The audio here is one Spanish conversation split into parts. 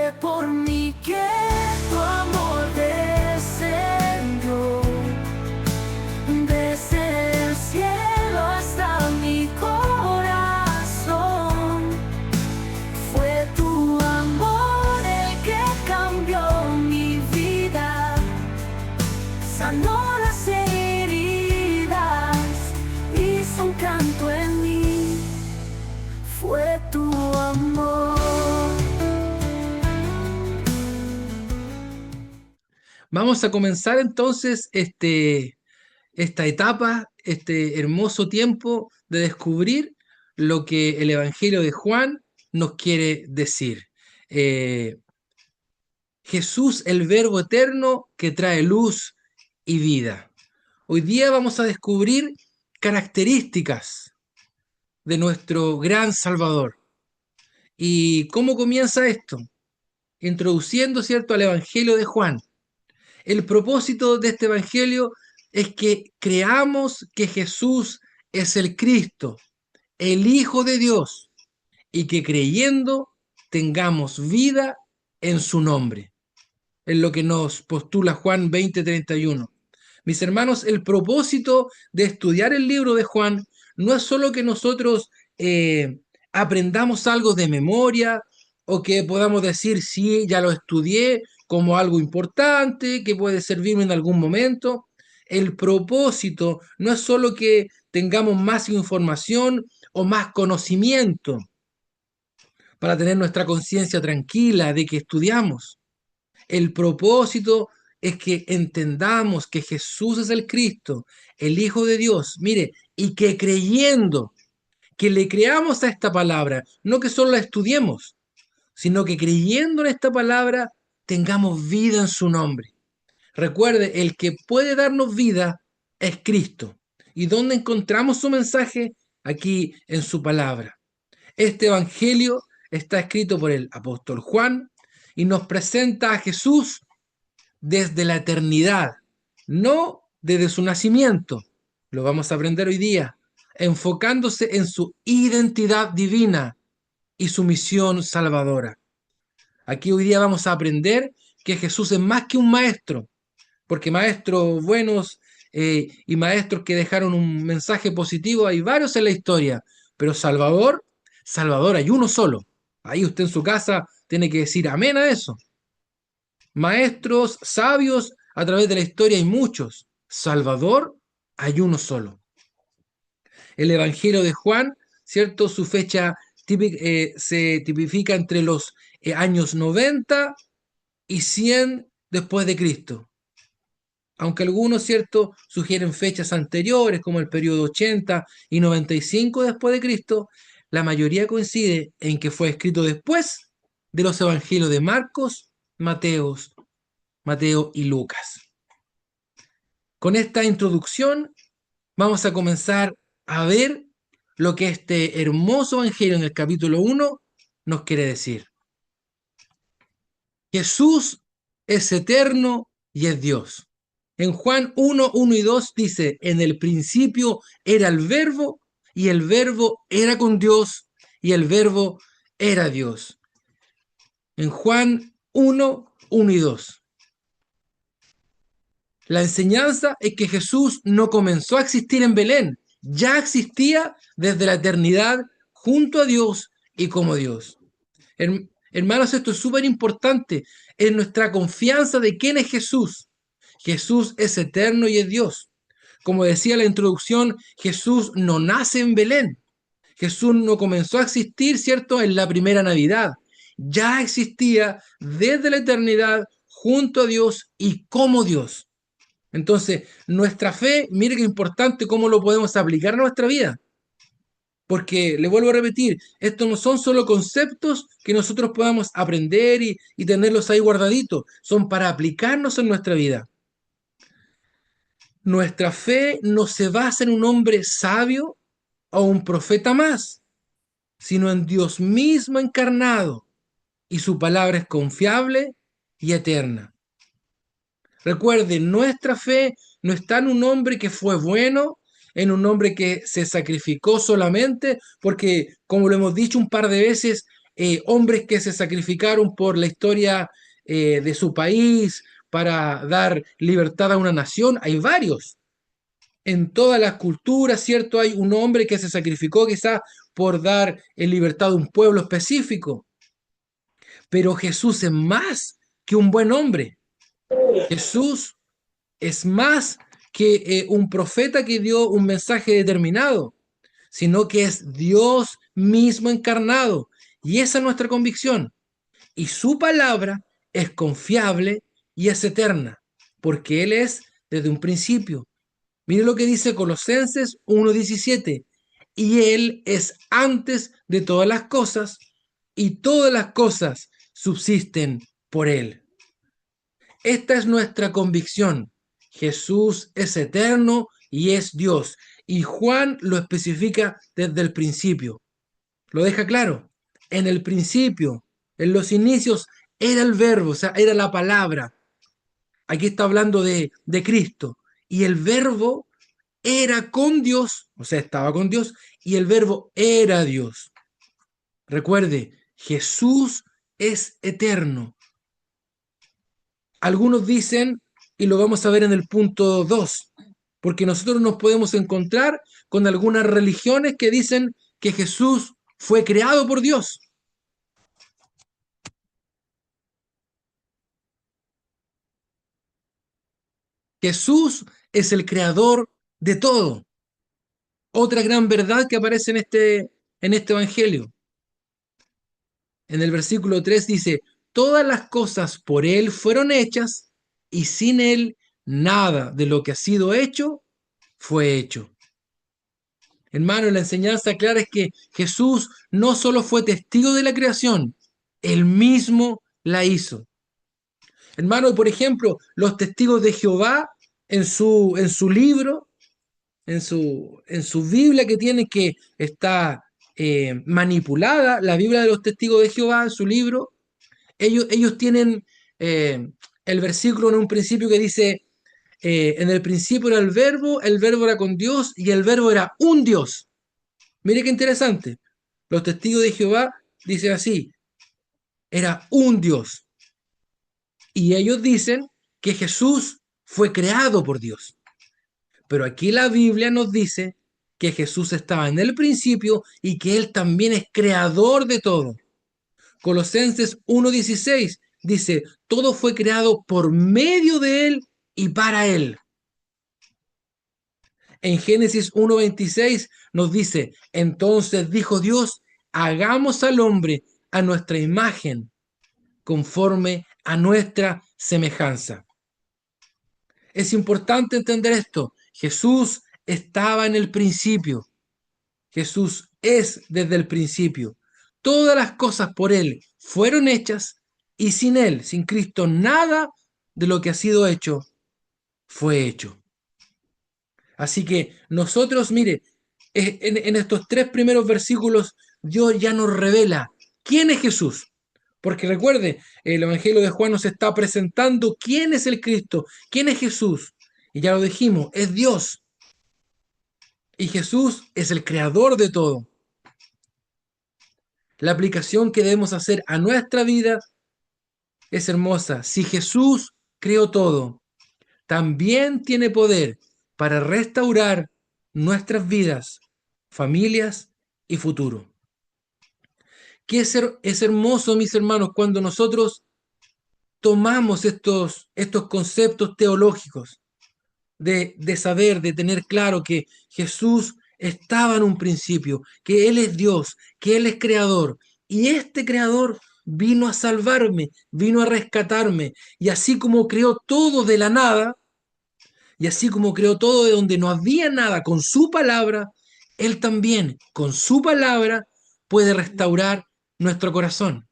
fue por mí que tu amor descendió desde el cielo hasta mi corazón. Fue tu amor el que cambió mi vida, sanó las heridas, hizo un canto en mí. Fue tu amor. Vamos a comenzar entonces esta etapa, este hermoso tiempo de descubrir lo que el Evangelio de Juan nos quiere decir. Eh, Jesús, el Verbo eterno que trae luz y vida. Hoy día vamos a descubrir características de nuestro gran Salvador. ¿Y cómo comienza esto? Introduciendo, ¿cierto?, al Evangelio de Juan. El propósito de este Evangelio es que creamos que Jesús es el Cristo, el Hijo de Dios, y que creyendo tengamos vida en su nombre. Es lo que nos postula Juan 20:31. Mis hermanos, el propósito de estudiar el libro de Juan no es solo que nosotros aprendamos algo de memoria o que podamos decir, sí, ya lo estudié como algo importante, que puede servirme en algún momento. El propósito no es solo que tengamos más información o más conocimiento para tener nuestra conciencia tranquila de que estudiamos. El propósito es que entendamos que Jesús es el Cristo, el Hijo de Dios, mire, y que creyendo, que le creamos a esta palabra, no que solo la estudiemos, sino que creyendo en esta palabra tengamos vida en su nombre. Recuerde, el que puede darnos vida es Cristo. ¿Y dónde encontramos su mensaje? Aquí en su palabra. Este evangelio está escrito por el apóstol Juan y nos presenta a Jesús desde la eternidad, no desde su nacimiento. Lo vamos a aprender hoy día, enfocándose en su identidad divina y su misión salvadora. Aquí hoy día vamos a aprender que Jesús es más que un maestro, porque maestros buenos y maestros que dejaron un mensaje positivo hay varios en la historia, pero Salvador, Salvador hay uno solo. Ahí usted en su casa tiene que decir amén a eso. Maestros sabios a través de la historia hay muchos. Salvador hay uno solo. El Evangelio de Juan, ¿cierto? Su fecha se tipifica entre los años 90 y 100 después de Cristo. Aunque algunos, ¿cierto?, sugieren fechas anteriores, como el periodo 80 y 95 después de Cristo, la mayoría coincide en que fue escrito después de los evangelios de Marcos, Mateo y Lucas. Con esta introducción vamos a comenzar a ver lo que este hermoso evangelio en el capítulo 1 nos quiere decir. Jesús es eterno y es Dios. En Juan 1:1 y 2 dice, en el principio era el verbo y el verbo era con Dios y el verbo era Dios. En Juan 1:1 y 2. La enseñanza es que Jesús no comenzó a existir en Belén, ya existía desde la eternidad junto a Dios y como Dios. Hermanos, esto es súper importante, es nuestra confianza de quién es Jesús. Jesús es eterno y es Dios. Como decía la introducción, Jesús no nace en Belén. Jesús no comenzó a existir, ¿cierto?, en la primera Navidad. Ya existía desde la eternidad junto a Dios y como Dios. Entonces, nuestra fe, mire qué importante cómo lo podemos aplicar a nuestra vida. Porque, le vuelvo a repetir, estos no son solo conceptos que nosotros podamos aprender y tenerlos ahí guardaditos. Son para aplicarnos en nuestra vida. Nuestra fe no se basa en un hombre sabio o un profeta más, sino en Dios mismo encarnado, y su palabra es confiable y eterna. Recuerden, nuestra fe no está en un hombre que fue bueno, en un hombre que se sacrificó solamente, porque, como lo hemos dicho un par de veces, hombres que se sacrificaron por la historia de su país para dar libertad a una nación. Hay varios. En todas las culturas, ¿cierto? Hay un hombre que se sacrificó quizás por dar en libertad a un pueblo específico. Pero Jesús es más que un buen hombre. Jesús es más que un profeta que dio un mensaje determinado, sino que es Dios mismo encarnado. Y esa es nuestra convicción. Y su palabra es confiable y es eterna, porque Él es desde un principio. Mire lo que dice Colosenses 1:17. Y Él es antes de todas las cosas, y todas las cosas subsisten por Él. Esta es nuestra convicción. Jesús es eterno y es Dios. Y Juan lo especifica desde el principio. Lo deja claro. En el principio, en los inicios, era el verbo, o sea, era la palabra. Aquí está hablando de Cristo. Y el verbo era con Dios, o sea, estaba con Dios, y el verbo era Dios. Recuerde, Jesús es eterno. Algunos dicen, y lo vamos a ver en el punto 2, porque nosotros nos podemos encontrar con algunas religiones que dicen que Jesús fue creado por Dios. Jesús es el creador de todo. Otra gran verdad que aparece en este evangelio. En el versículo 3 dice, todas las cosas por Él fueron hechas y sin Él nada de lo que ha sido hecho fue hecho. Hermano, la enseñanza clara es que Jesús no solo fue testigo de la creación, Él mismo la hizo. Hermano, por ejemplo, los testigos de Jehová en su libro, en su Biblia que tienen que está manipulada, la Biblia de los testigos de Jehová en su libro, ellos tienen el versículo en un principio que dice, en el principio era el verbo era con Dios y el verbo era un Dios. Mire qué interesante. Los testigos de Jehová dicen así, era un Dios. Y ellos dicen que Jesús fue creado por Dios. Pero aquí la Biblia nos dice que Jesús estaba en el principio y que Él también es creador de todo. Colosenses 1:16 dice, todo fue creado por medio de Él y para Él. En Génesis 1:26 nos dice, entonces dijo Dios, hagamos al hombre a nuestra imagen, conforme a nuestra semejanza. Es importante entender esto. Jesús estaba en el principio. Jesús es desde el principio. Todas las cosas por Él fueron hechas y sin Él, sin Cristo, nada de lo que ha sido hecho fue hecho. Así que nosotros, mire, en estos 3 primeros versículos, Dios ya nos revela quién es Jesús. Porque recuerde, el Evangelio de Juan nos está presentando quién es el Cristo, quién es Jesús. Y ya lo dijimos, es Dios. Y Jesús es el creador de todo. La aplicación que debemos hacer a nuestra vida es hermosa. Si Jesús creó todo, también tiene poder para restaurar nuestras vidas, familias y futuro. Que es hermoso, mis hermanos, cuando nosotros tomamos estos conceptos teológicos de saber, de tener claro que Jesús estaba en un principio, que Él es Dios, que Él es creador, y este creador vino a salvarme, vino a rescatarme, y así como creó todo de la nada, y así como creó todo de donde no había nada con su palabra, Él también con su palabra puede restaurar nuestro corazón.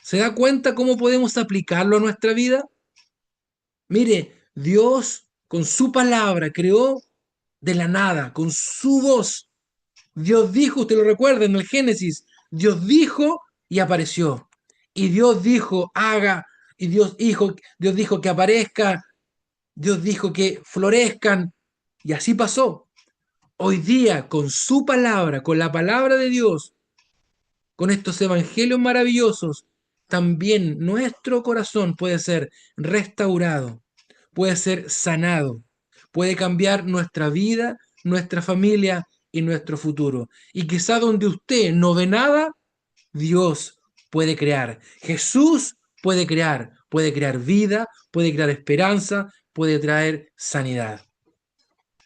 ¿Se da cuenta cómo podemos aplicarlo a nuestra vida? Mire, Dios con su palabra creó de la nada, con su voz. Dios dijo, usted lo recuerda en el Génesis, Dios dijo y apareció. Y Dios dijo, haga, y Dios dijo que aparezca, Dios dijo que florezcan, y así pasó. Hoy día, con su palabra, con la palabra de Dios, con estos evangelios maravillosos, también nuestro corazón puede ser restaurado, puede ser sanado, puede cambiar nuestra vida, nuestra familia y nuestro futuro. Y quizá donde usted no ve nada, Dios puede crear. Jesús puede crear vida, puede crear esperanza, puede traer sanidad.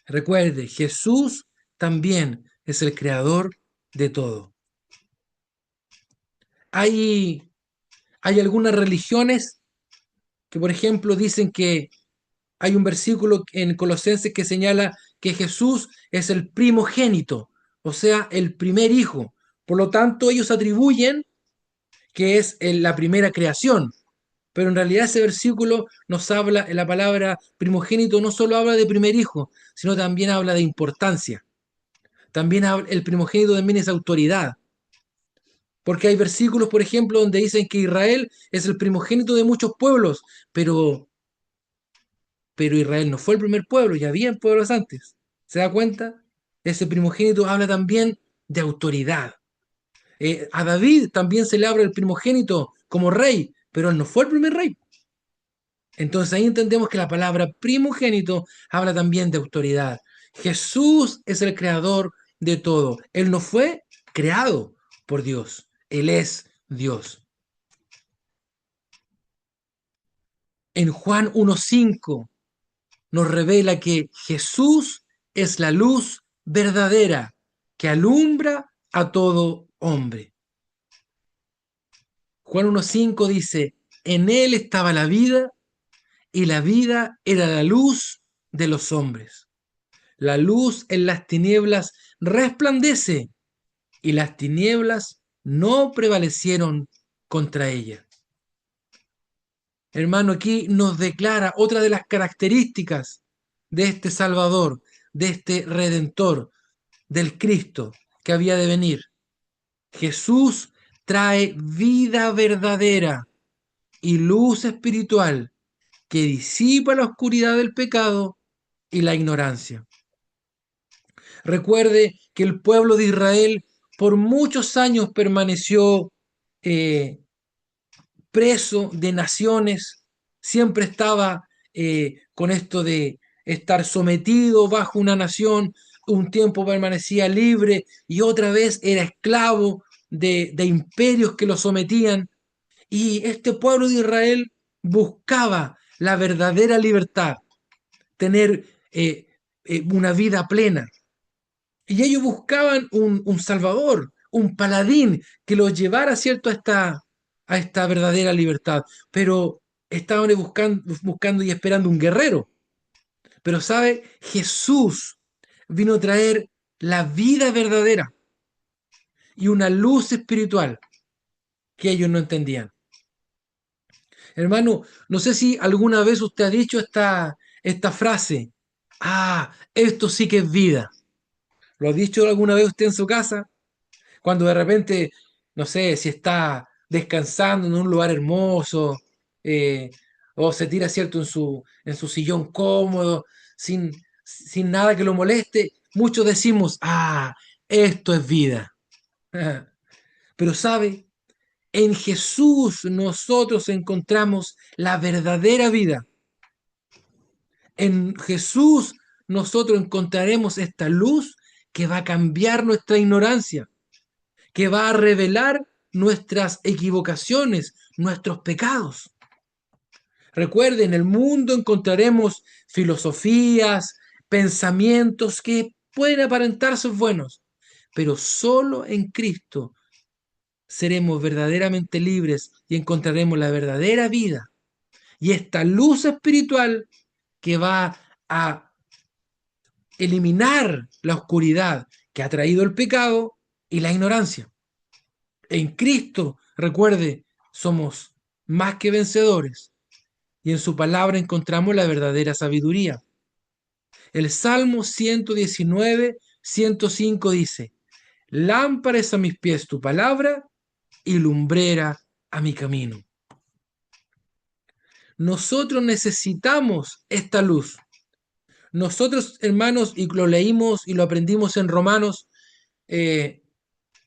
Recuerde, Jesús también es el creador de todo. Hay, hay algunas religiones que, por ejemplo, dicen que hay un versículo en Colosenses que señala que Jesús es el primogénito, o sea, el primer hijo. Por lo tanto, ellos atribuyen que es la primera creación. Pero en realidad ese versículo nos habla, la palabra primogénito no solo habla de primer hijo, sino también habla de importancia. También el primogénito también es autoridad. Porque hay versículos, por ejemplo, donde dicen que Israel es el primogénito de muchos pueblos, pero, pero Israel no fue el primer pueblo, ya había pueblos antes. ¿Se da cuenta? Ese primogénito habla también de autoridad. A David también se le habla el primogénito como rey, pero él no fue el primer rey. Entonces ahí entendemos que la palabra primogénito habla también de autoridad. Jesús es el creador de todo. Él no fue creado por Dios. Él es Dios. En Juan 1:5 nos revela que Jesús es la luz verdadera que alumbra a todo hombre. Juan 1:5 dice, en él estaba la vida y la vida era la luz de los hombres. La luz en las tinieblas resplandece y las tinieblas no prevalecieron contra ella. Hermano, aquí nos declara otra de las características de este Salvador, de este Redentor, del Cristo que había de venir. Jesús trae vida verdadera y luz espiritual que disipa la oscuridad del pecado y la ignorancia. Recuerde que el pueblo de Israel por muchos años permaneció eh, preso de naciones, siempre estaba con esto de estar sometido bajo una nación, un tiempo permanecía libre y otra vez era esclavo de imperios que lo sometían. Y este pueblo de Israel buscaba la verdadera libertad, tener una vida plena. Y ellos buscaban un salvador, un paladín que los llevara, ¿cierto?, a esta verdadera libertad. Pero estaban buscando y esperando un guerrero. Pero, ¿sabe? Jesús vino a traer la vida verdadera y una luz espiritual que ellos no entendían. Hermano, no sé si alguna vez usted ha dicho esta frase. Ah, esto sí que es vida. ¿Lo ha dicho alguna vez usted en su casa? Cuando de repente, no sé, si está descansando en un lugar hermoso, eh, o se tira, ¿cierto?, en su sillón cómodo, sin nada que lo moleste, muchos decimos, ah, esto es vida. Pero sabe, en Jesús nosotros encontramos la verdadera vida. En Jesús nosotros encontraremos esta luz que va a cambiar nuestra ignorancia, que va a revelar nuestras equivocaciones, nuestros pecados. Recuerden, en el mundo encontraremos filosofías, pensamientos que pueden aparentar ser buenos, pero solo en Cristo seremos verdaderamente libres y encontraremos la verdadera vida. Y esta luz espiritual que va a eliminar la oscuridad que ha traído el pecado y la ignorancia. En Cristo, recuerde, somos más que vencedores y en su palabra encontramos la verdadera sabiduría. El Salmo 119, 105 dice, lámpara es a mis pies tu palabra y lumbrera a mi camino. Nosotros necesitamos esta luz. Nosotros, hermanos, y lo leímos y lo aprendimos en Romanos,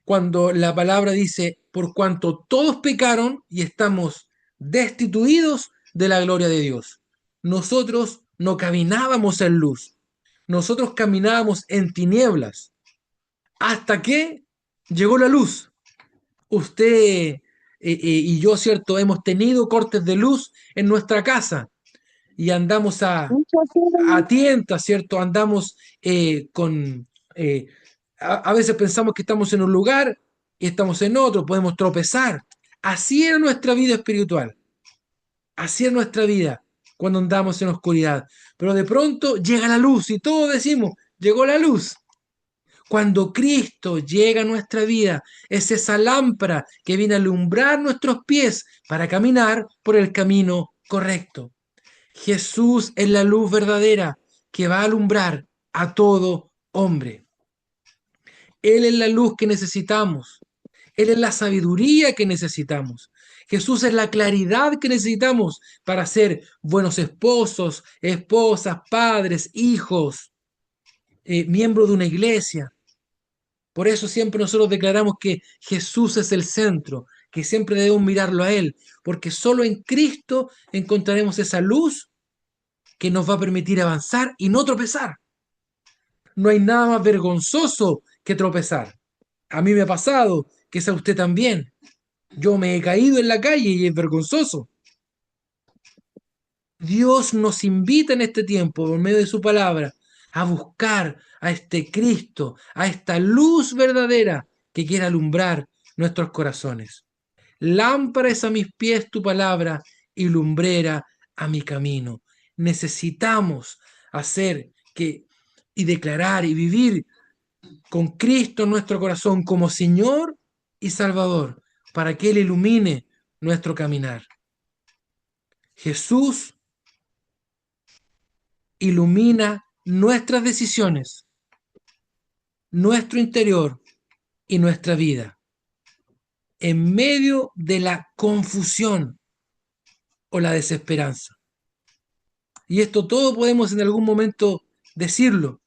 cuando la palabra dice, por cuanto todos pecaron y estamos destituidos de la gloria de Dios. Nosotros no caminábamos en luz, nosotros caminábamos en tinieblas, hasta que llegó la luz. Usted y yo, ¿cierto? Hemos tenido cortes de luz en nuestra casa y andamos a tientas, ¿cierto? Andamos con... a veces pensamos que estamos en un lugar y estamos en otro, podemos tropezar. Así era nuestra vida espiritual, así es nuestra vida cuando andamos en oscuridad. Pero de pronto llega la luz y todos decimos, llegó la luz. Cuando Cristo llega a nuestra vida, es esa lámpara que viene a alumbrar nuestros pies para caminar por el camino correcto. Jesús es la luz verdadera que va a alumbrar a todo hombre. Él es la luz que necesitamos. Él es la sabiduría que necesitamos. Jesús es la claridad que necesitamos para ser buenos esposos, esposas, padres, hijos, miembros de una iglesia. Por eso siempre nosotros declaramos que Jesús es el centro, que siempre debemos mirarlo a Él, porque solo en Cristo encontraremos esa luz que nos va a permitir avanzar y no tropezar. No hay nada más vergonzoso que tropezar. A mí me ha pasado, que sea usted también. Yo me he caído en la calle y es vergonzoso. Dios nos invita en este tiempo, por medio de su palabra, a buscar a este Cristo, a esta luz verdadera que quiere alumbrar nuestros corazones. Lámpara es a mis pies tu palabra y lumbrera a mi camino. Necesitamos hacer que y declarar y vivir con Cristo en nuestro corazón como Señor y Salvador, para que Él ilumine nuestro caminar. Jesús ilumina nuestras decisiones, nuestro interior y nuestra vida. En medio de la confusión o la desesperanza. Y esto todo podemos en algún momento decirlo.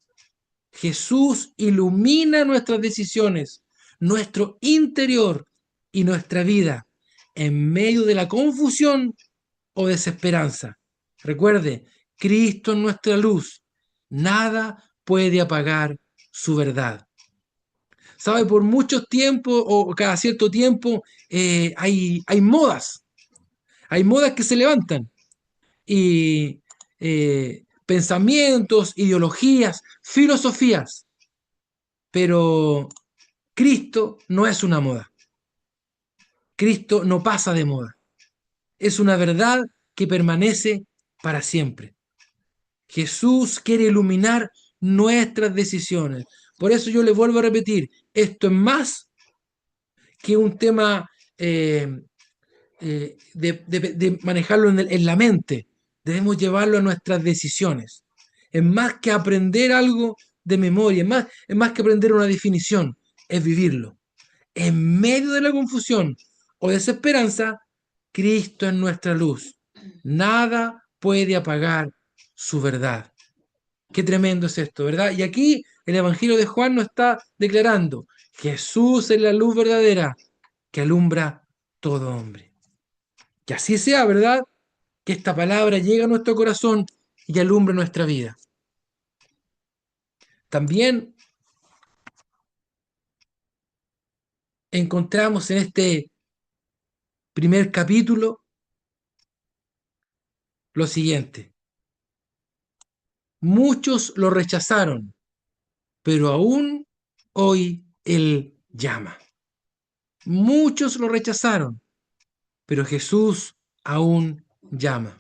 Jesús ilumina nuestras decisiones, nuestro interior y nuestra vida en medio de la confusión o desesperanza. Recuerde, Cristo es nuestra luz. Nada puede apagar su verdad. ¿Sabe? Por mucho tiempo o cada cierto tiempo hay modas. Hay modas que se levantan. Y pensamientos, ideologías, filosofías. Pero Cristo no es una moda. Cristo no pasa de moda. Es una verdad que permanece para siempre. Jesús quiere iluminar nuestras decisiones. Por eso yo le vuelvo a repetir, esto es más que un tema de manejarlo en la mente. Debemos llevarlo a nuestras decisiones. Es más que aprender algo de memoria, es más que aprender una definición, es vivirlo. En medio de la confusión o desesperanza, Cristo es nuestra luz. Nada puede apagar su verdad. Qué tremendo es esto, ¿verdad? Y aquí el Evangelio de Juan nos está declarando, Jesús es la luz verdadera que alumbra todo hombre. Que así sea, ¿verdad? Que esta palabra llegue a nuestro corazón y alumbre nuestra vida. También encontramos en este primer capítulo lo siguiente. Muchos lo rechazaron, pero aún hoy Él llama. Muchos lo rechazaron, pero Jesús aún llama.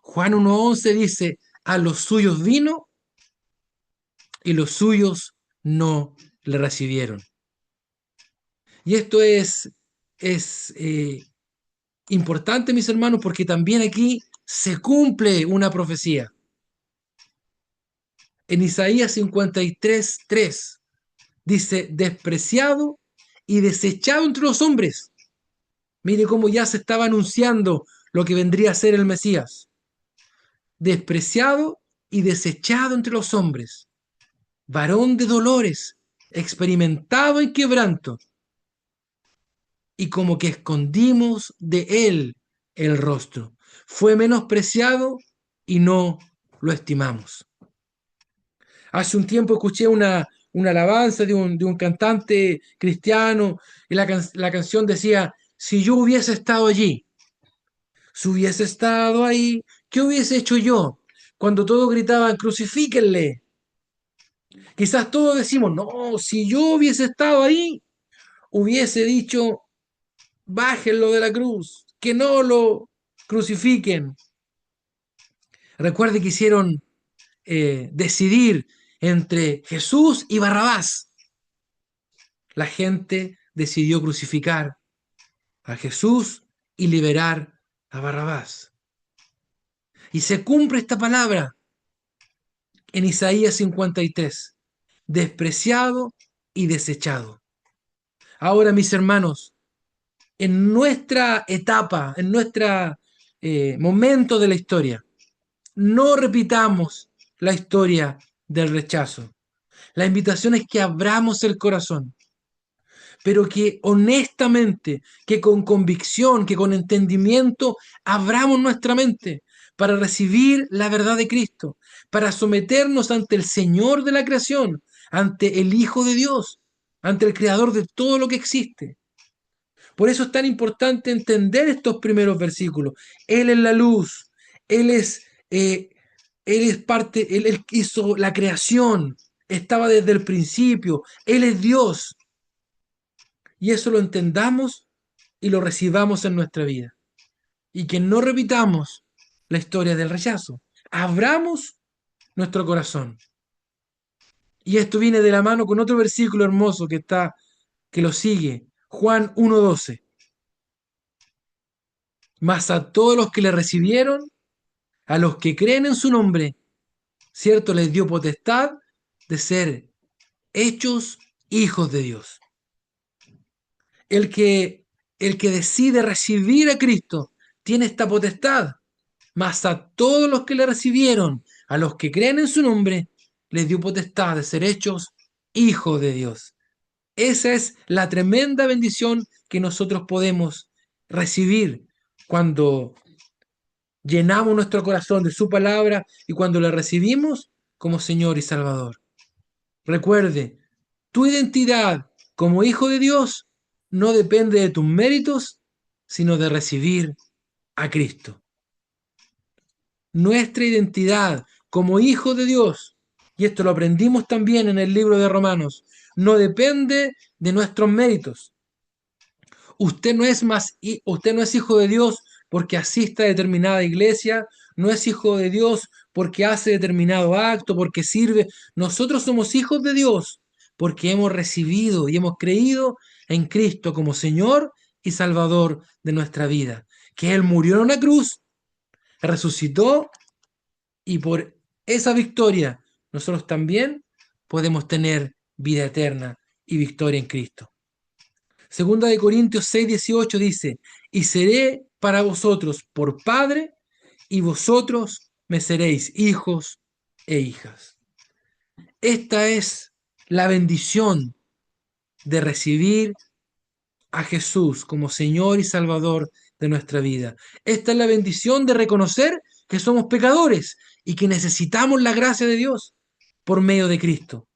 Juan 1:11 dice, a los suyos vino y los suyos no le recibieron. Y esto es importante, mis hermanos, porque también aquí se cumple una profecía. En Isaías 53:3 dice, despreciado y desechado entre los hombres. Mire cómo ya se estaba anunciando lo que vendría a ser el Mesías. Despreciado y desechado entre los hombres. Varón de dolores, experimentado en quebranto. y como que escondimos de él el rostro. Fue menospreciado y no lo estimamos. Hace un tiempo escuché una alabanza de un cantante cristiano y la canción decía, si yo hubiese estado allí, si hubiese estado ahí, ¿qué hubiese hecho yo? Cuando todos gritaban, crucifíquenle. Quizás todos decimos, no, si yo hubiese estado ahí, hubiese dicho, bájenlo de la cruz, que no lo crucifiquen. Recuerde que hicieron decidir entre Jesús y Barrabás. La gente decidió crucificar a Jesús y liberar a Barrabás. Y se cumple esta palabra en Isaías 53, despreciado y desechado. Ahora, mis hermanos, en nuestra etapa, en nuestro momento de la historia, no repitamos la historia del rechazo. La invitación es que abramos el corazón, pero que honestamente, que con convicción, que con entendimiento, abramos nuestra mente para recibir la verdad de Cristo, para someternos ante el Señor de la creación, ante el Hijo de Dios, ante el Creador de todo lo que existe. Por eso es tan importante entender estos primeros versículos. Él es la luz, Él es, eh, él es parte, él hizo la creación, estaba desde el principio, Él es Dios. Y eso lo entendamos y lo recibamos en nuestra vida. Y que no repitamos la historia del rechazo. Abramos nuestro corazón. Y esto viene de la mano con otro versículo hermoso que lo sigue. Juan 1:12. Mas a todos los que le recibieron, a los que creen en su nombre, cierto, les dio potestad de ser hechos hijos de Dios. El que, el que decide recibir a Cristo tiene esta potestad, mas a todos los que le recibieron, a los que creen en su nombre, les dio potestad de ser hechos hijos de Dios. Esa es la tremenda bendición que nosotros podemos recibir cuando llenamos nuestro corazón de su palabra y cuando la recibimos como Señor y Salvador. Recuerde, tu identidad como hijo de Dios no depende de tus méritos, sino de recibir a Cristo. Nuestra identidad como hijo de Dios, y esto lo aprendimos también en el libro de Romanos, no depende de nuestros méritos. Usted no es hijo de Dios porque asista a determinada iglesia, no es hijo de Dios porque hace determinado acto, porque sirve. Nosotros somos hijos de Dios porque hemos recibido y hemos creído en Cristo como Señor y Salvador de nuestra vida. Que Él murió en una cruz, resucitó y por esa victoria nosotros también podemos tener vida eterna y victoria en Cristo. Segunda de Corintios 6:18 dice, y seré para vosotros por Padre, y vosotros me seréis hijos e hijas. Esta es la bendición de recibir a Jesús como Señor y Salvador de nuestra vida. Esta es la bendición de reconocer que somos pecadores y que necesitamos la gracia de Dios por medio de Cristo.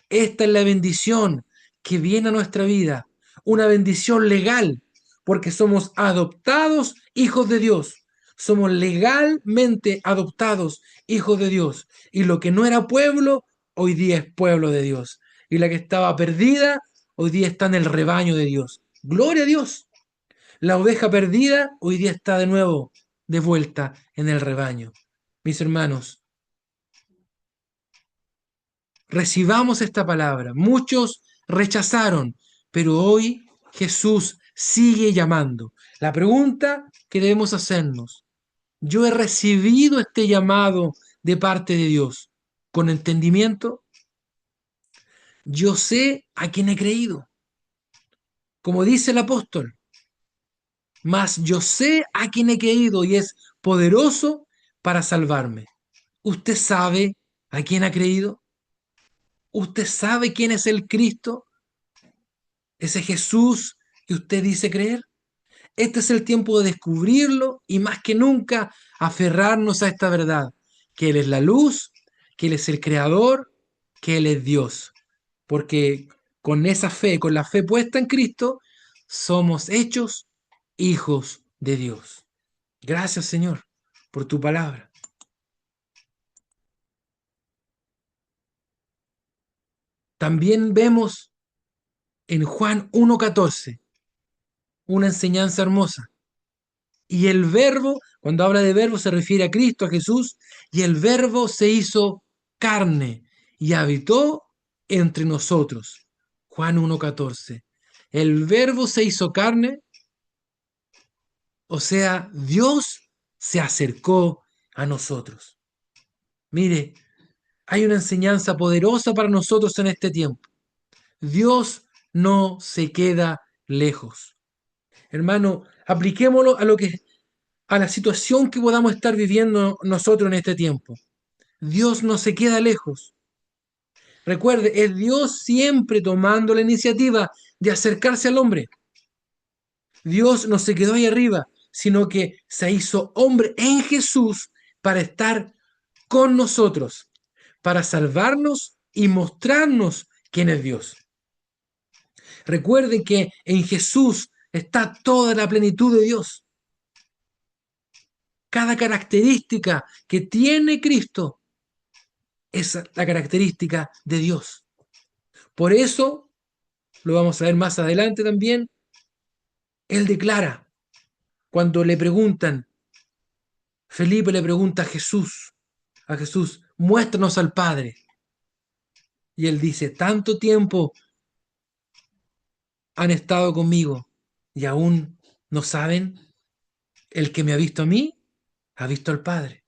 Esta es la bendición que viene a nuestra vida, una bendición legal, porque somos adoptados hijos de Dios. Somos legalmente adoptados hijos de Dios. Y lo que no era pueblo, hoy día es pueblo de Dios. Y la que estaba perdida, hoy día está en el rebaño de Dios. Gloria a Dios. La oveja perdida, hoy día está de nuevo de vuelta en el rebaño. Mis hermanos, recibamos esta palabra. Muchos rechazaron, pero hoy Jesús sigue llamando. La pregunta que debemos hacernos, ¿yo he recibido este llamado de parte de Dios con entendimiento? Yo sé a quién he creído. Como dice el apóstol, mas yo sé a quién he creído y es poderoso para salvarme. ¿Usted sabe a quién ha creído? ¿Usted sabe quién es el Cristo? Ese Jesús que usted dice creer? Este es el tiempo de descubrirlo y más que nunca aferrarnos a esta verdad, que Él es la luz, que Él es el creador, que Él es Dios. Porque con esa fe, con la fe puesta en Cristo, somos hechos hijos de Dios. Gracias, Señor, por tu palabra. También vemos en Juan 1:14 una enseñanza hermosa. Y el verbo, cuando habla de verbo, se refiere a Cristo, a Jesús, y el verbo se hizo carne y habitó entre nosotros. Juan 1:14. El verbo se hizo carne, o sea, Dios se acercó a nosotros. Mire, hay una enseñanza poderosa para nosotros en este tiempo. Dios no se queda lejos. Hermano, apliquémoslo a la situación que podamos estar viviendo nosotros en este tiempo. Dios no se queda lejos. Recuerde, es Dios siempre tomando la iniciativa de acercarse al hombre. Dios no se quedó ahí arriba, sino que se hizo hombre en Jesús para estar con nosotros, para salvarnos y mostrarnos quién es Dios. Recuerden que en Jesús está toda la plenitud de Dios. Cada característica que tiene Cristo es la característica de Dios. Por eso, lo vamos a ver más adelante también, Él declara, cuando le preguntan, Felipe le pregunta a Jesús, muéstranos al Padre. Y Él dice, tanto tiempo han estado conmigo y aún no saben, el que me ha visto a mí, ha visto al Padre.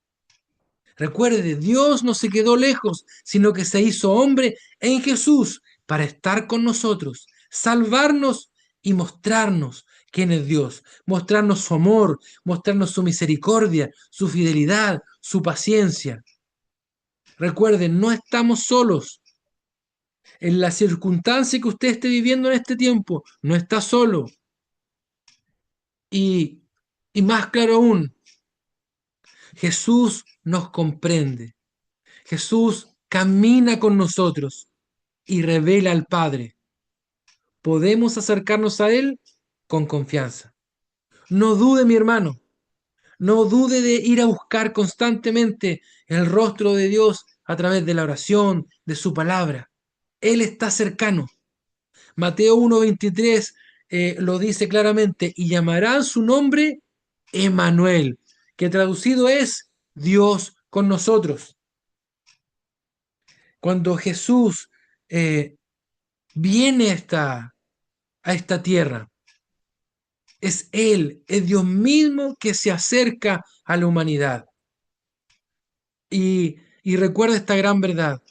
Recuerde, Dios no se quedó lejos, sino que se hizo hombre en Jesús para estar con nosotros, salvarnos y mostrarnos quién es Dios, mostrarnos su amor, mostrarnos su misericordia, su fidelidad, su paciencia. Recuerden, no estamos solos. En la circunstancia que usted esté viviendo en este tiempo, no está solo. Y, y más claro aún, Jesús nos comprende. Jesús camina con nosotros y revela al Padre. Podemos acercarnos a Él con confianza. No dude, mi hermano, no dude de ir a buscar constantemente el rostro de Dios a través de la oración, de su palabra. Él está cercano. Mateo 1:23 lo dice claramente, y llamarán su nombre Emmanuel, que traducido es Dios con nosotros. Cuando Jesús viene a esta tierra, es Él, es Dios mismo que se acerca a la humanidad. Y recuerda esta gran verdad,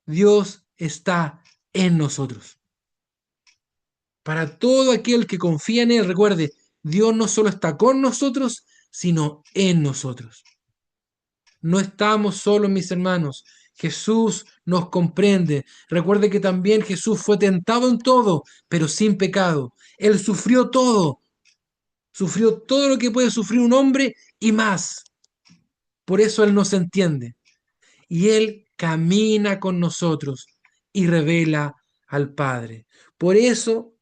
Dios está en nosotros. Para todo aquel que confía en Él, recuerde, Dios no solo está con nosotros, sino en nosotros. No estamos solos, mis hermanos. Jesús nos comprende. Recuerde que también Jesús fue tentado en todo, pero sin pecado. Él sufrió todo lo que puede sufrir un hombre y más. Por eso Él nos entiende. Y Él camina con nosotros y revela al Padre. Por eso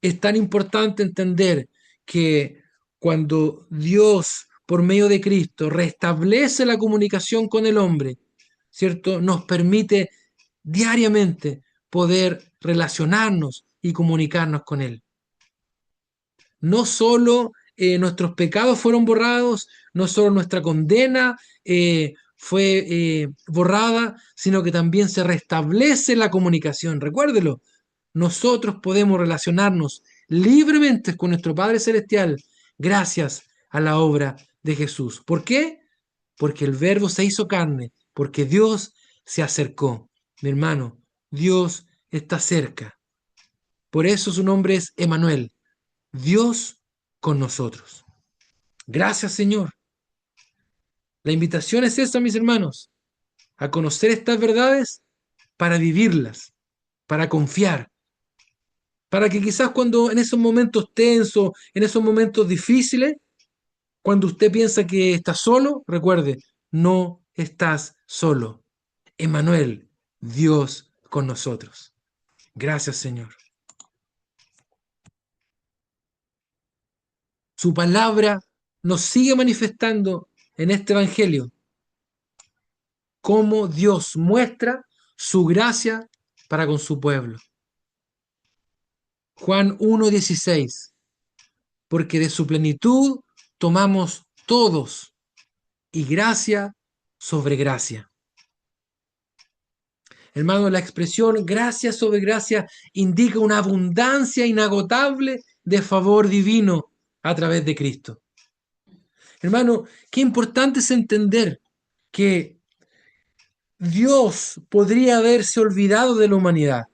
es tan importante entender que cuando Dios, por medio de Cristo, restablece la comunicación con el hombre, ¿cierto? Nos permite diariamente poder relacionarnos y comunicarnos con Él. No solo nuestros pecados fueron borrados, no solo nuestra condena fue borrada, sino que también se restablece la comunicación. Recuérdelo, nosotros podemos relacionarnos libremente con nuestro Padre Celestial gracias a la obra de Jesús. ¿Por qué? Porque el Verbo se hizo carne, porque Dios se acercó. Mi hermano, Dios está cerca. Por eso su nombre es Emmanuel, Dios con nosotros. Gracias, Señor. La invitación es esa, mis hermanos, a conocer estas verdades para vivirlas, para confiar. para que quizás cuando en esos momentos tensos, en esos momentos difíciles, cuando usted piensa que está solo, recuerde, no estás solo. Emmanuel, Dios con nosotros. Gracias, Señor. Su palabra nos sigue manifestando en este Evangelio cómo Dios muestra su gracia para con su pueblo. Juan 1:16, porque de su plenitud tomamos todos y gracia sobre gracia. Hermano, la expresión gracia sobre gracia indica una abundancia inagotable de favor divino a través de Cristo. Hermano, qué importante es entender que Dios podría haberse olvidado de la humanidad.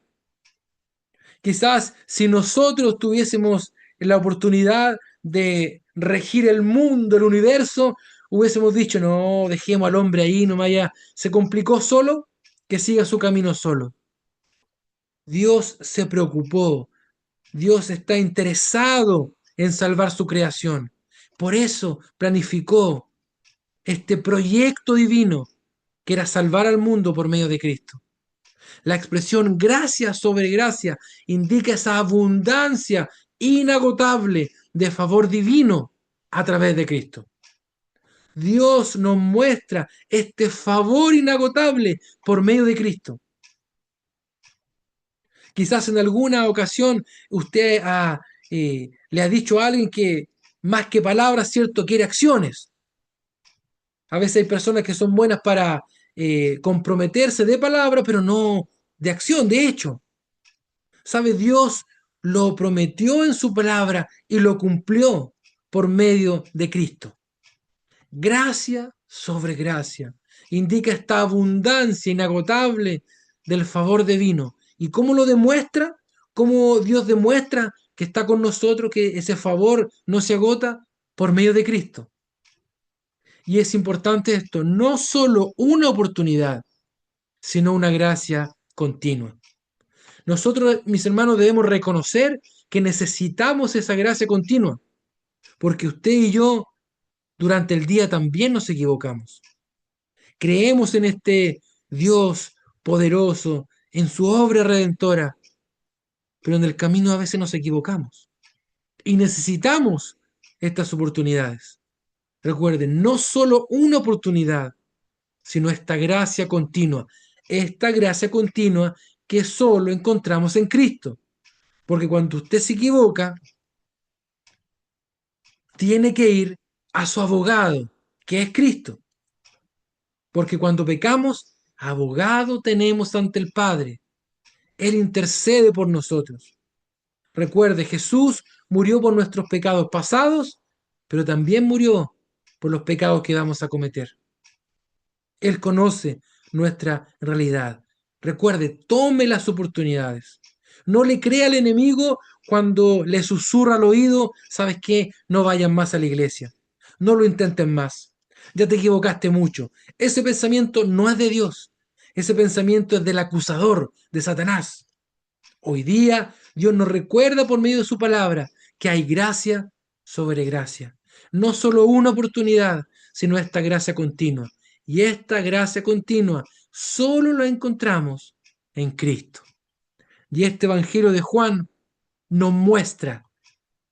Quizás si nosotros tuviésemos la oportunidad de regir el mundo, el universo, hubiésemos dicho, no, dejemos al hombre ahí, no vaya, se complicó solo, que siga su camino solo. Dios se preocupó, Dios está interesado en salvar su creación. Por eso planificó este proyecto divino que era salvar al mundo por medio de Cristo. La expresión gracia sobre gracia indica esa abundancia inagotable de favor divino a través de Cristo. Dios nos muestra este favor inagotable por medio de Cristo. Quizás en alguna ocasión usted le ha dicho a alguien que más que palabras, cierto, quiere acciones. A veces hay personas que son buenas para comprometerse de palabra, pero no de acción, de hecho. ¿Sabe? Dios lo prometió en su palabra y lo cumplió por medio de Cristo. Gracia sobre gracia. Indica esta abundancia inagotable del favor divino. ¿Y cómo lo demuestra? ¿Cómo Dios demuestra que está con nosotros, que ese favor no se agota? Por medio de Cristo. Y es importante esto, no solo una oportunidad, sino una gracia continua. Nosotros, mis hermanos, debemos reconocer que necesitamos esa gracia continua, porque usted y yo durante el día también nos equivocamos. Creemos en este Dios poderoso, en su obra redentora, pero en el camino a veces nos equivocamos y necesitamos estas oportunidades. Recuerden, no solo una oportunidad, sino esta gracia continua que solo encontramos en Cristo. Porque cuando usted se equivoca, tiene que ir a su abogado, que es Cristo. Porque cuando pecamos, abogado tenemos ante el Padre. Él intercede por nosotros. Recuerde, Jesús murió por nuestros pecados pasados, pero también murió por los pecados que vamos a cometer. Él conoce nuestra realidad. Recuerde, tome las oportunidades. No le crea al enemigo cuando le susurra al oído, ¿sabes qué? No vayan más a la iglesia. No lo intenten más. Ya te equivocaste mucho. Ese pensamiento no es de Dios. Ese pensamiento es del acusador, de Satanás. Hoy día Dios nos recuerda por medio de su palabra que hay gracia sobre gracia. No solo una oportunidad, sino esta gracia continua. Y esta gracia continua solo la encontramos en Cristo. Y este Evangelio de Juan nos muestra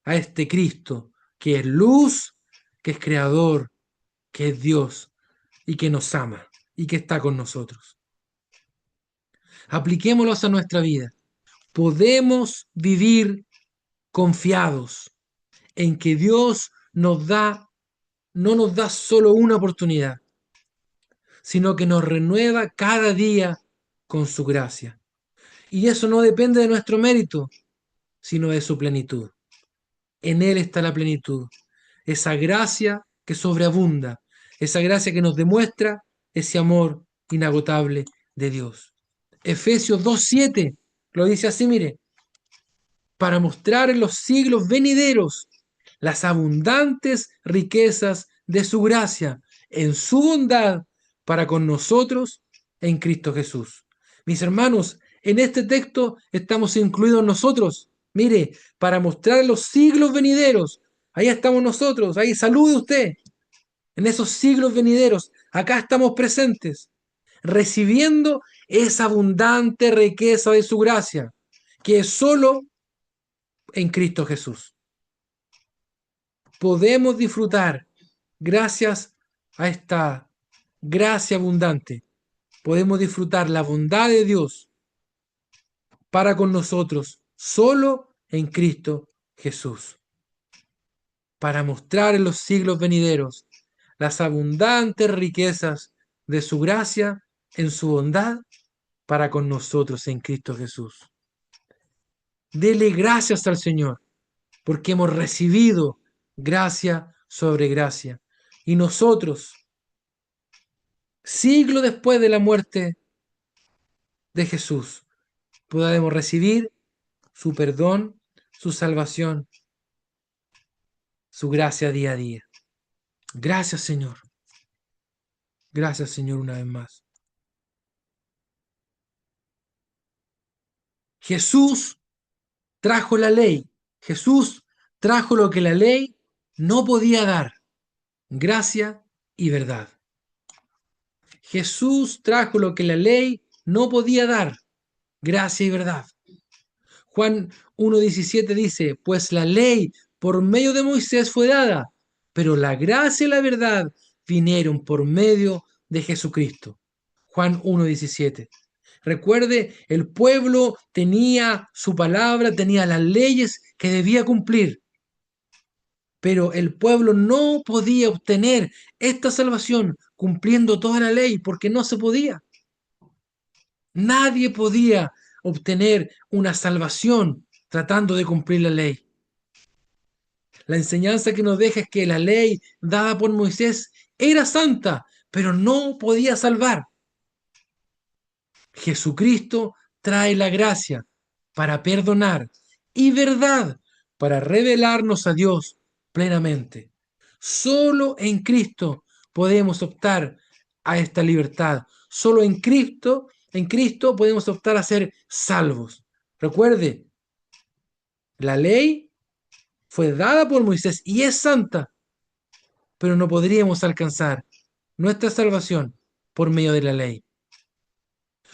a este Cristo que es luz, que es creador, que es Dios y que nos ama y que está con nosotros. Apliquémoslos a nuestra vida. Podemos vivir confiados en que Dios no nos da solo una oportunidad, sino que nos renueva cada día con su gracia. Y eso no depende de nuestro mérito, sino de su plenitud. En Él está la plenitud, esa gracia que sobreabunda, esa gracia que nos demuestra ese amor inagotable de Dios. Efesios 2:7 lo dice así, mire, para mostrar en los siglos venideros las abundantes riquezas de su gracia en su bondad para con nosotros en Cristo Jesús. Mis hermanos, en este texto estamos incluidos nosotros, Mire, para mostrar los siglos venideros. Ahí estamos nosotros, ahí salude usted. En esos siglos venideros, acá estamos presentes, recibiendo esa abundante riqueza de su gracia, que es solo en Cristo Jesús. Podemos disfrutar, gracias a esta gracia abundante, podemos disfrutar la bondad de Dios para con nosotros, solo en Cristo Jesús, para mostrar en los siglos venideros las abundantes riquezas de su gracia en su bondad para con nosotros en Cristo Jesús. Dele gracias al Señor, porque hemos recibido gracia sobre gracia. Y nosotros, siglo después de la muerte de Jesús, podremos recibir su perdón, su salvación, su gracia día a día. Gracias, Señor. Gracias, Señor, una vez más. Jesús trajo la ley. Jesús trajo lo que la ley no podía dar, gracia y verdad. Jesús trajo lo que la ley no podía dar, gracia y verdad. Juan 1:17 dice, pues la ley por medio de Moisés fue dada, pero la gracia y la verdad vinieron por medio de Jesucristo. Juan 1:17. Recuerde, el pueblo tenía su palabra, tenía las leyes que debía cumplir, pero el pueblo no podía obtener esta salvación cumpliendo toda la ley, porque no se podía. Nadie podía obtener una salvación tratando de cumplir la ley. La enseñanza que nos deja es que la ley dada por Moisés era santa, pero no podía salvar. Jesucristo trae la gracia para perdonar y verdad para revelarnos a Dios plenamente. Solo en Cristo podemos optar a esta libertad. Solo en Cristo podemos optar a ser salvos. Recuerde, la ley fue dada por Moisés y es santa, pero no podríamos alcanzar nuestra salvación por medio de la ley.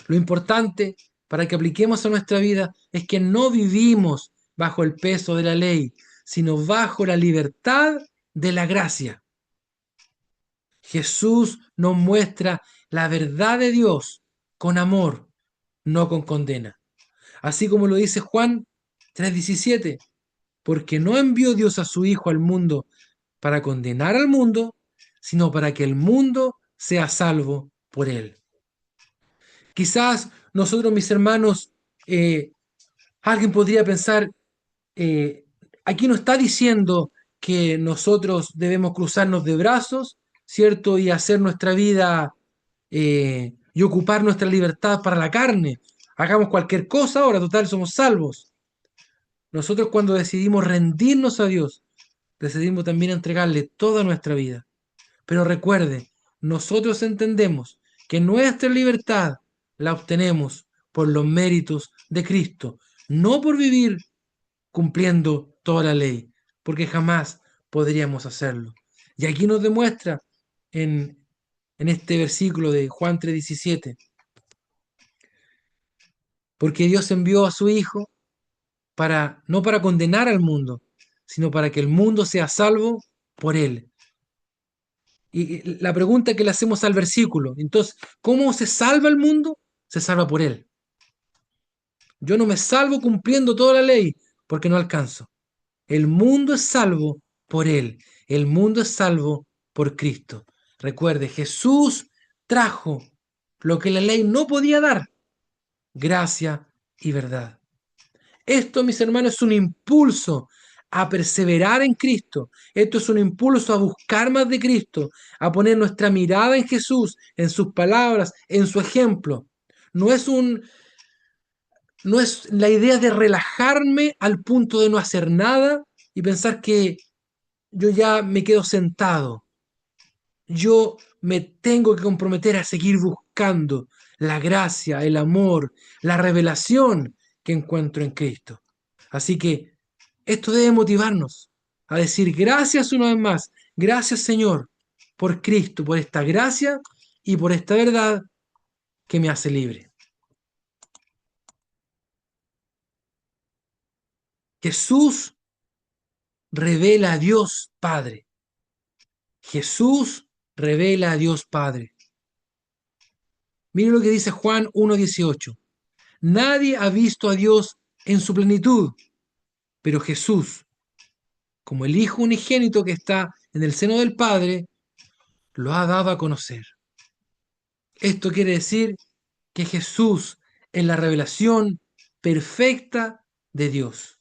Lo importante para que apliquemos a nuestra vida es que no vivimos bajo el peso de la ley, sino bajo la libertad de la gracia. Jesús nos muestra la verdad de Dios con amor, no con condena. Así como lo dice Juan 3:17, porque no envió Dios a su Hijo al mundo para condenar al mundo, sino para que el mundo sea salvo por él. Quizás nosotros, mis hermanos, alguien podría pensar, aquí no está diciendo que nosotros debemos cruzarnos de brazos, ¿cierto? Y hacer nuestra vida y ocupar nuestra libertad para la carne. Hagamos cualquier cosa ahora, total, somos salvos. Nosotros cuando decidimos rendirnos a Dios, decidimos también entregarle toda nuestra vida. Pero recuerde, nosotros entendemos que nuestra libertad la obtenemos por los méritos de Cristo, no por vivir cumpliendo toda la ley, porque jamás podríamos hacerlo. Y aquí nos demuestra en este versículo de Juan 3:17, porque Dios envió a su Hijo no para condenar al mundo, sino para que el mundo sea salvo por él. Y la pregunta que le hacemos al versículo, entonces, ¿cómo se salva el mundo? Se salva por él. Yo no me salvo cumpliendo toda la ley porque no alcanzo. El mundo es salvo por él. El mundo es salvo por Cristo. Recuerde, Jesús trajo lo que la ley no podía dar, gracia y verdad. Esto, mis hermanos, es un impulso a perseverar en Cristo. Esto es un impulso a buscar más de Cristo, a poner nuestra mirada en Jesús, en sus palabras, en su ejemplo. No es la idea de relajarme al punto de no hacer nada y pensar que yo ya me quedo sentado. Yo me tengo que comprometer a seguir buscando la gracia, el amor, la revelación que encuentro en Cristo. Así que esto debe motivarnos a decir gracias una vez más, gracias Señor por Cristo, por esta gracia y por esta verdad que me hace libre. Jesús revela a Dios Padre. Jesús revela a Dios Padre. Mire lo que dice Juan 1:18. Nadie ha visto a Dios en su plenitud, pero Jesús, como el Hijo unigénito que está en el seno del Padre, lo ha dado a conocer. Esto quiere decir que Jesús es la revelación perfecta de Dios.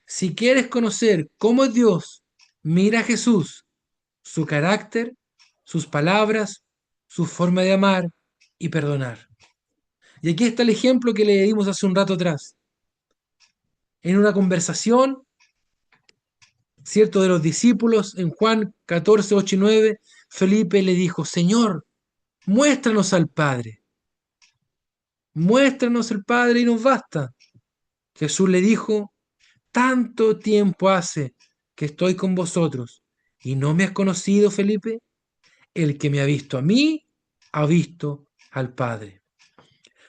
Si quieres conocer cómo es Dios, mira a Jesús, su carácter, sus palabras, su forma de amar y perdonar. Y aquí está el ejemplo que le dimos hace un rato atrás. En una conversación, cierto, de los discípulos, en Juan 14, 8 y 9, Felipe le dijo, Señor, muéstranos al Padre. Muéstranos al Padre y nos basta. Jesús le dijo, tanto tiempo hace que estoy con vosotros y no me has conocido, Felipe. El que me ha visto a mí, ha visto al Padre.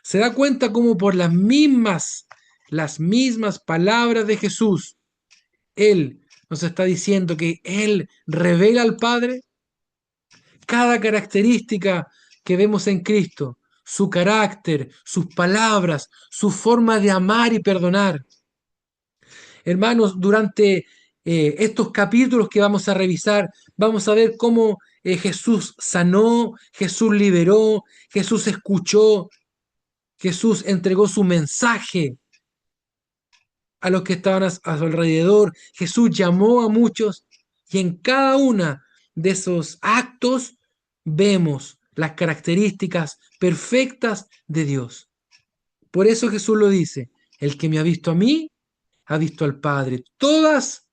Se da cuenta cómo por las mismas palabras de Jesús, Él nos está diciendo que Él revela al Padre. Cada característica que vemos en Cristo, su carácter, sus palabras, su forma de amar y perdonar. Hermanos, durante estos capítulos que vamos a revisar, vamos a ver cómo Jesús sanó, Jesús liberó, Jesús escuchó, Jesús entregó su mensaje a los que estaban a su alrededor. Jesús llamó a muchos y en cada una de esos actos vemos las características perfectas de Dios. Por eso Jesús lo dice, el que me ha visto a mí, ha visto al Padre. Todas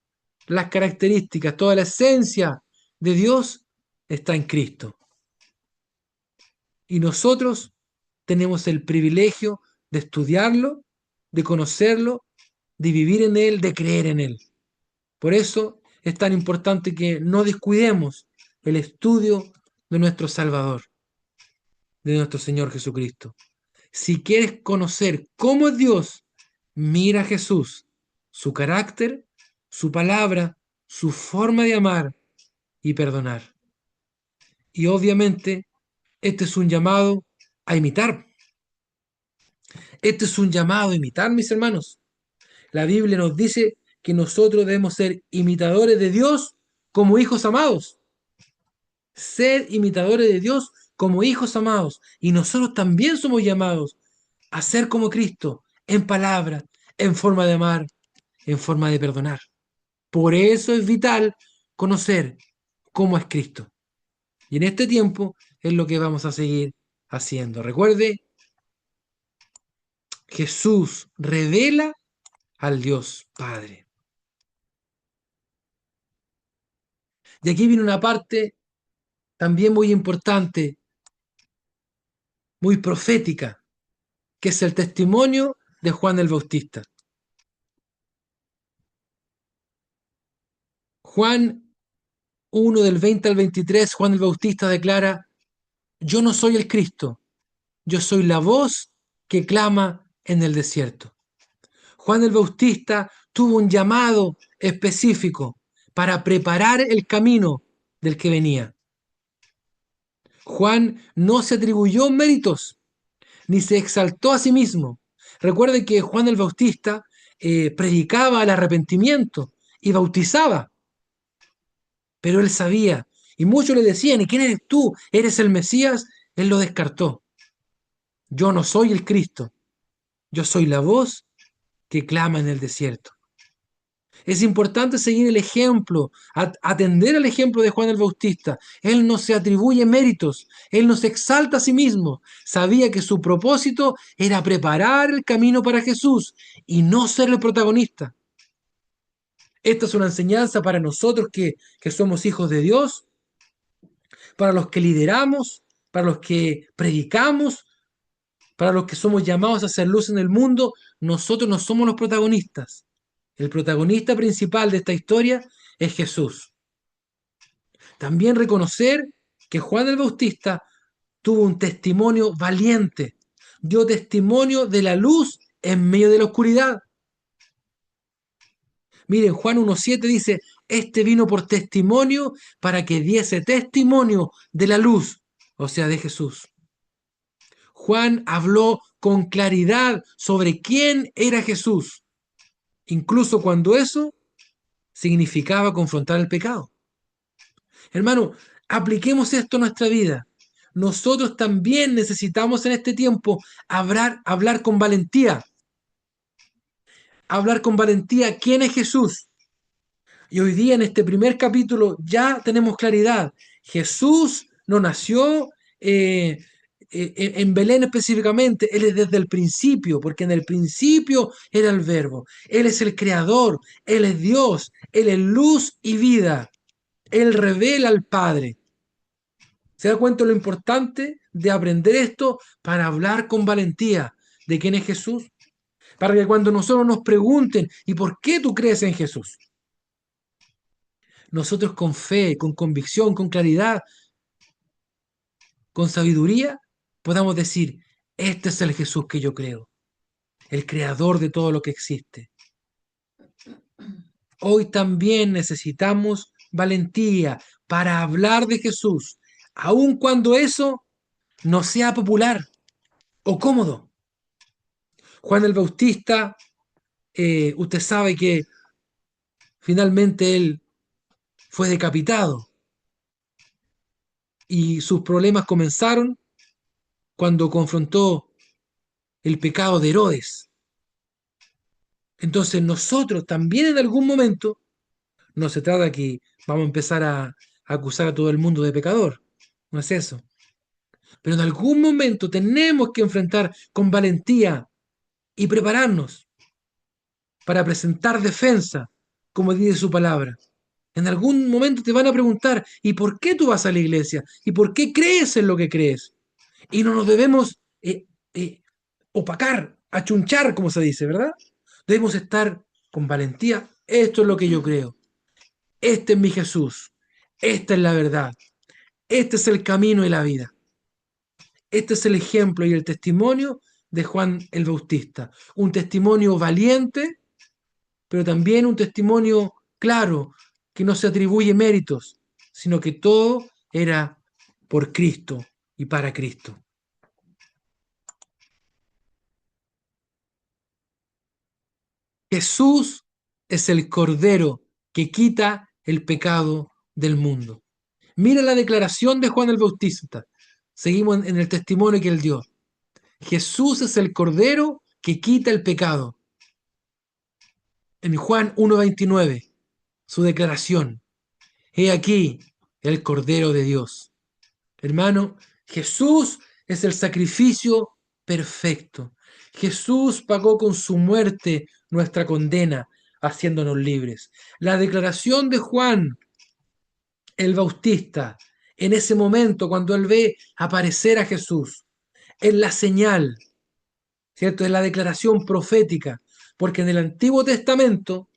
las características, toda la esencia de Dios está en Cristo. Y nosotros tenemos el privilegio de estudiarlo, de conocerlo, de vivir en Él, de creer en Él. Por eso es tan importante que no descuidemos el estudio de nuestro Salvador, de nuestro Señor Jesucristo. Si quieres conocer cómo es Dios, mira a Jesús, su carácter, su palabra, su forma de amar y perdonar. Y obviamente, este es un llamado a imitar. Este es un llamado a imitar, mis hermanos. La Biblia nos dice que nosotros debemos ser imitadores de Dios como hijos amados. Ser imitadores de Dios como hijos amados. Y nosotros también somos llamados a ser como Cristo, en palabra, en forma de amar, en forma de perdonar. Por eso es vital conocer cómo es Cristo. Y en este tiempo es lo que vamos a seguir haciendo. Recuerde, Jesús revela al Dios Padre. Y aquí viene una parte también muy importante, muy profética, que es el testimonio de Juan el Bautista. Juan 1 del 20 al 23, Juan el Bautista declara, yo no soy el Cristo, yo soy la voz que clama en el desierto. Juan el Bautista tuvo un llamado específico para preparar el camino del que venía. Juan no se atribuyó méritos, ni se exaltó a sí mismo. Recuerden que Juan el Bautista predicaba el arrepentimiento y bautizaba, pero él sabía, y muchos le decían, ¿y quién eres tú? ¿Eres el Mesías? Él lo descartó. Yo no soy el Cristo, yo soy la voz que clama en el desierto. Es importante seguir el ejemplo, atender al ejemplo de Juan el Bautista. Él no se atribuye méritos, él no se exalta a sí mismo. Sabía que su propósito era preparar el camino para Jesús y no ser el protagonista. Esta es una enseñanza para nosotros que somos hijos de Dios, para los que lideramos, para los que predicamos, Para los que somos llamados a hacer luz en el mundo, nosotros no somos los protagonistas. El protagonista principal de esta historia es Jesús. También reconocer que Juan el Bautista tuvo un testimonio valiente, dio testimonio de la luz en medio de la oscuridad. Miren, Juan 1.7 dice, este vino por testimonio para que diese testimonio de la luz, o sea, de Jesús. Juan habló con claridad sobre quién era Jesús, incluso cuando eso significaba confrontar el pecado. Hermano, apliquemos esto a nuestra vida. Nosotros también necesitamos en este tiempo hablar con valentía. Hablar con valentía quién es Jesús. Y hoy día en este primer capítulo ya tenemos claridad. Jesús no nació en Belén específicamente, Él es desde el principio, porque en el principio era el Verbo. Él es el Creador, Él es Dios, Él es luz y vida. Él revela al Padre. ¿Se da cuenta lo importante de aprender esto para hablar con valentía de quién es Jesús? Para que cuando nosotros nos pregunten, ¿y por qué tú crees en Jesús? Nosotros con fe, con convicción, con claridad, con sabiduría, podamos decir, este es el Jesús que yo creo, el creador de todo lo que existe. Hoy también necesitamos valentía para hablar de Jesús, aun cuando eso no sea popular o cómodo. Juan el Bautista, usted sabe que finalmente él fue decapitado y sus problemas comenzaron cuando confrontó el pecado de Herodes. Entonces nosotros también en algún momento, no se trata que vamos a empezar a acusar a todo el mundo de pecador, no es eso, pero en algún momento tenemos que enfrentar con valentía y prepararnos para presentar defensa, como dice su palabra. En algún momento te van a preguntar, ¿y por qué tú vas a la iglesia? ¿Y por qué crees en lo que crees? Y no nos debemos eh, opacar, achunchar, como se dice, ¿verdad? Debemos estar con valentía. Esto es lo que yo creo. Este es mi Jesús. Esta es la verdad. Este es el camino y la vida. Este es el ejemplo y el testimonio de Juan el Bautista. Un testimonio valiente, pero también un testimonio claro, que no se atribuye méritos, sino que todo era por Cristo y para Cristo. Jesús es el Cordero que quita el pecado del mundo. Mira la declaración de Juan el Bautista. Seguimos en el testimonio que él dio. Jesús es el Cordero que quita el pecado. En Juan 1.29, su declaración. He aquí el Cordero de Dios. Hermano, Jesús es el sacrificio perfecto. Jesús pagó con su muerte nuestra condena, haciéndonos libres. La declaración de Juan el Bautista, en ese momento cuando él ve aparecer a Jesús, es la señal, ¿cierto? Es la declaración profética, porque en el Antiguo Testamento,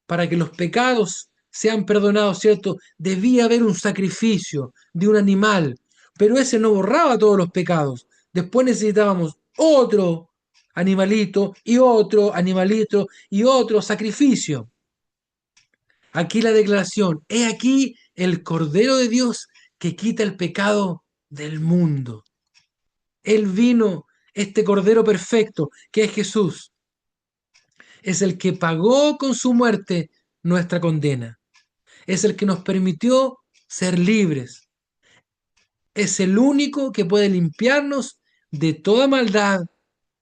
para que los pecados sean perdonados, ¿cierto? Debía haber un sacrificio de un animal, pero ese no borraba todos los pecados. Después necesitábamos otro animalito y otro animalito y otro sacrificio. Aquí la declaración, he aquí el Cordero de Dios que quita el pecado del mundo. Él vino, este Cordero perfecto, que es Jesús, es el que pagó con su muerte nuestra condena. Es el que nos permitió ser libres. Es el único que puede limpiarnos de toda maldad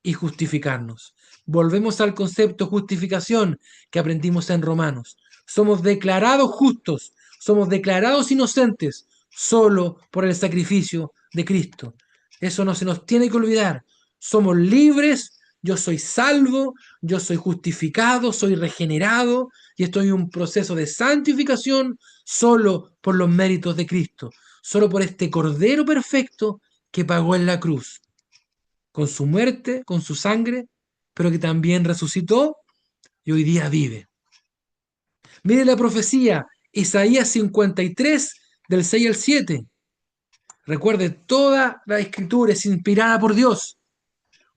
y justificarnos. Volvemos al concepto justificación que aprendimos en Romanos. Somos declarados justos, somos declarados inocentes solo por el sacrificio de Cristo. Eso no se nos tiene que olvidar. Somos libres, yo soy salvo, yo soy justificado, soy regenerado y estoy en un proceso de santificación solo por los méritos de Cristo, solo por este Cordero perfecto que pagó en la cruz. con su muerte, con su sangre, pero que también resucitó y hoy día vive. Mire la profecía, Isaías 53, del 6 al 7. Recuerde, toda la escritura es inspirada por Dios.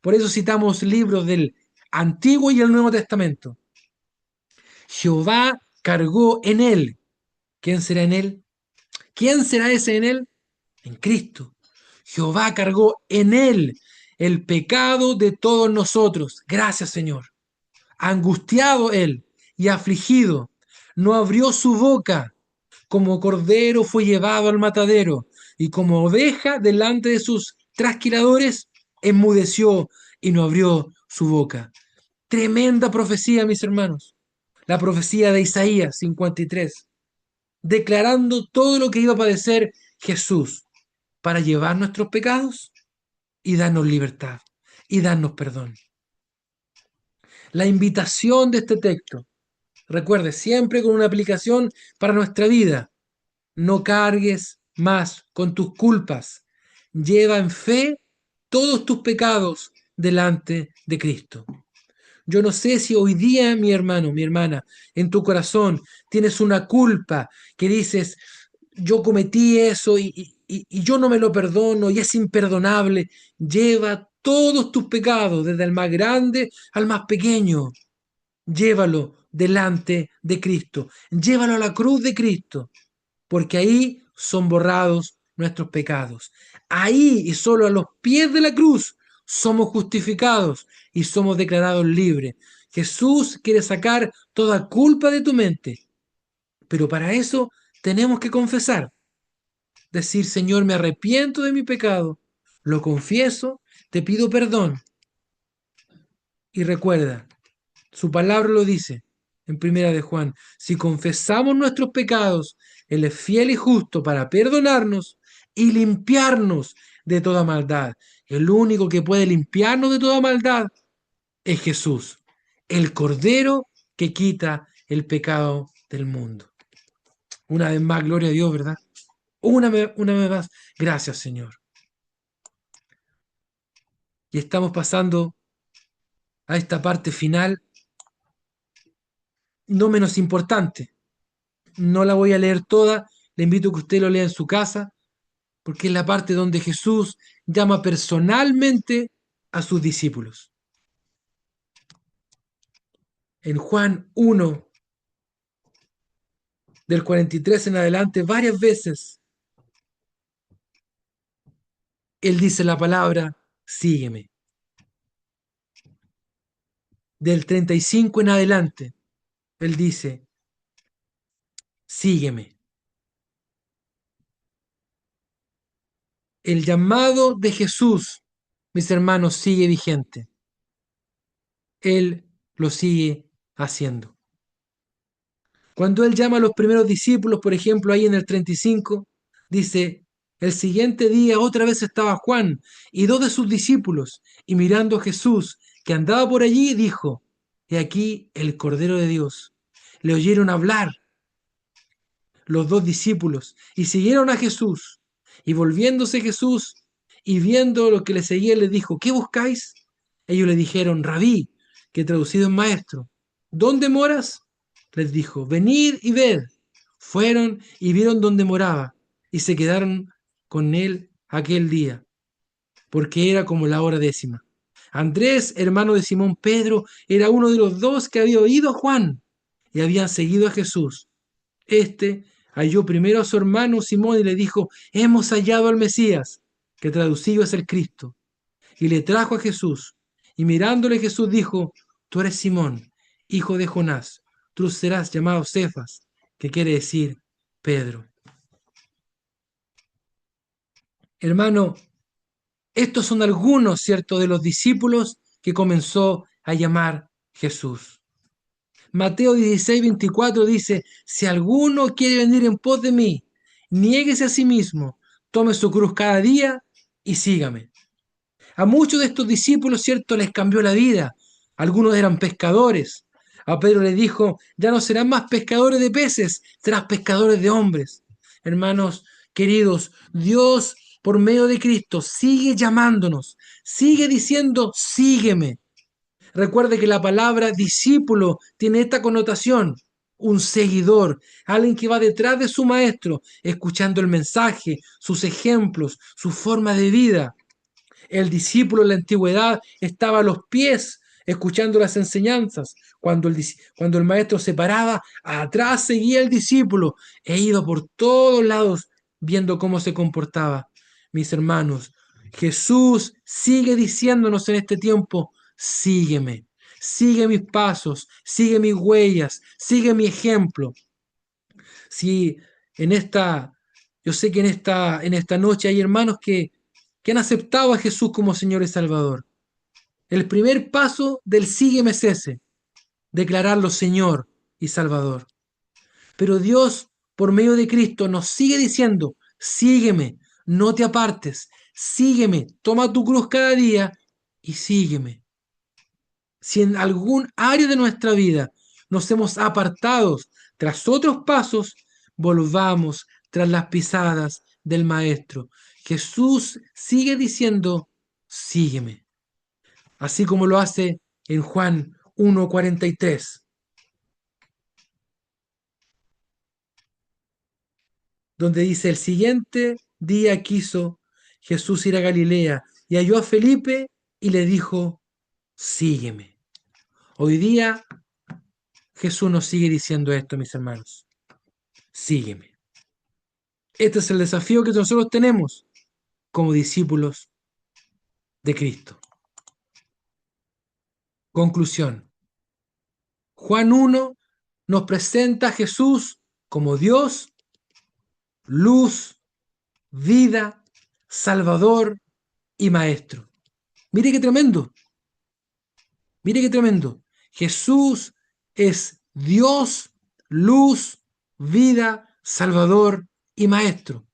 Por eso citamos libros del Antiguo y el Nuevo Testamento. Jehová cargó en él. ¿Quién será en él? ¿Quién será ese en él? En Cristo. Jehová cargó en él el pecado de todos nosotros. Gracias, Señor. Angustiado él y afligido, no abrió su boca. Como cordero fue llevado al matadero, y como oveja delante de sus trasquiladores, enmudeció y no abrió su boca. Tremenda profecía, mis hermanos. La profecía de Isaías 53, declarando todo lo que iba a padecer Jesús para llevar nuestros pecados y darnos libertad y darnos perdón. La invitación de este texto, recuerde, siempre con una aplicación para nuestra vida. No cargues más con tus culpas. Lleva en fe todos tus pecados delante de Cristo. Yo no sé si hoy día, mi hermano, mi hermana, en tu corazón tienes una culpa que dices, yo cometí eso y yo no me lo perdono y es imperdonable. Lleva todos tus pecados, desde el más grande al más pequeño. Llévalo delante de Cristo. Llévalo a la cruz de Cristo, porque ahí son borrados nuestros pecados. Ahí y solo a los pies de la cruz somos justificados y somos declarados libres. Jesús quiere sacar toda culpa de tu mente, pero para eso tenemos que confesar, decir, Señor, me arrepiento de mi pecado, lo confieso, te pido perdón. Y recuerda, su palabra lo dice en Primera de Juan, si confesamos nuestros pecados, Él es fiel y justo para perdonarnos y limpiarnos de toda maldad. El único que puede limpiarnos de toda maldad es Jesús, el Cordero que quita el pecado del mundo. Una vez más, gloria a Dios, ¿verdad? Una vez más, gracias, Señor. Y estamos pasando a esta parte final, no menos importante. No la voy a leer toda, le invito a que usted lo lea en su casa, porque es la parte donde Jesús llama personalmente a sus discípulos. En Juan 1, del 43 en adelante, varias veces, Él dice la palabra, sígueme. Del 35 en adelante, Él dice, sígueme. El llamado de Jesús, mis hermanos, sigue vigente. Él lo sigue haciendo. Cuando Él llama a los primeros discípulos, por ejemplo, ahí en el 35, dice, el siguiente día otra vez estaba Juan y dos de sus discípulos, y mirando a Jesús, que andaba por allí, dijo, he aquí el Cordero de Dios. Le oyeron hablar los dos discípulos y siguieron a Jesús. Y volviéndose Jesús y viendo lo que le seguía, les dijo, ¿qué buscáis? Ellos le dijeron, Rabí, que traducido es maestro, ¿dónde moras? Les dijo, venid y ved. Fueron y vieron dónde moraba y se quedaron con él aquel día, porque era como la hora 10. Andrés, hermano de Simón Pedro, era uno de los dos que había oído a Juan y habían seguido a Jesús. Este halló primero a su hermano Simón y le dijo, hemos hallado al Mesías, que traducido es el Cristo. Y le trajo a Jesús. Y mirándole Jesús dijo, tú eres Simón, hijo de Jonás, tú serás llamado Cefas, que quiere decir Pedro. Hermano, estos son algunos, ¿cierto?, de los discípulos que comenzó a llamar Jesús. Mateo 16:24 dice, si alguno quiere venir en pos de mí, niéguese a sí mismo, tome su cruz cada día y sígame. A muchos de estos discípulos, cierto, les cambió la vida. Algunos eran pescadores. A Pedro le dijo, ya no serán más pescadores de peces, serás pescadores de hombres. Hermanos queridos, Dios por medio de Cristo, sigue llamándonos, sigue diciendo, sígueme. Recuerde que la palabra discípulo tiene esta connotación, un seguidor, alguien que va detrás de su maestro, escuchando el mensaje, sus ejemplos, su forma de vida. El discípulo en la antigüedad estaba a los pies, escuchando las enseñanzas. Cuando el maestro se paraba, atrás seguía el discípulo e iba por todos lados viendo cómo se comportaba. Mis hermanos, Jesús sigue diciéndonos en este tiempo, sígueme, sigue mis pasos, sigue mis huellas, sigue mi ejemplo. Si en esta, yo sé que en esta noche hay hermanos que han aceptado a Jesús como Señor y Salvador. El primer paso del sígueme es ese, declararlo Señor y Salvador. Pero Dios, por medio de Cristo, nos sigue diciendo, sígueme, no te apartes, sígueme, toma tu cruz cada día y sígueme. Si en algún área de nuestra vida nos hemos apartado tras otros pasos, volvamos tras las pisadas del Maestro. Jesús sigue diciendo, sígueme, así como lo hace en Juan 1:43, donde dice, el siguiente día quiso Jesús ir a Galilea y halló a Felipe y le dijo, sígueme. Hoy día Jesús nos sigue diciendo esto, mis hermanos, sígueme. Este es el desafío que nosotros tenemos como discípulos de Cristo. Conclusión. Juan 1 nos presenta a Jesús como Dios, luz, vida, Salvador y Maestro. Mire qué tremendo. Mire qué tremendo. Jesús es Dios, luz, vida, Salvador y Maestro.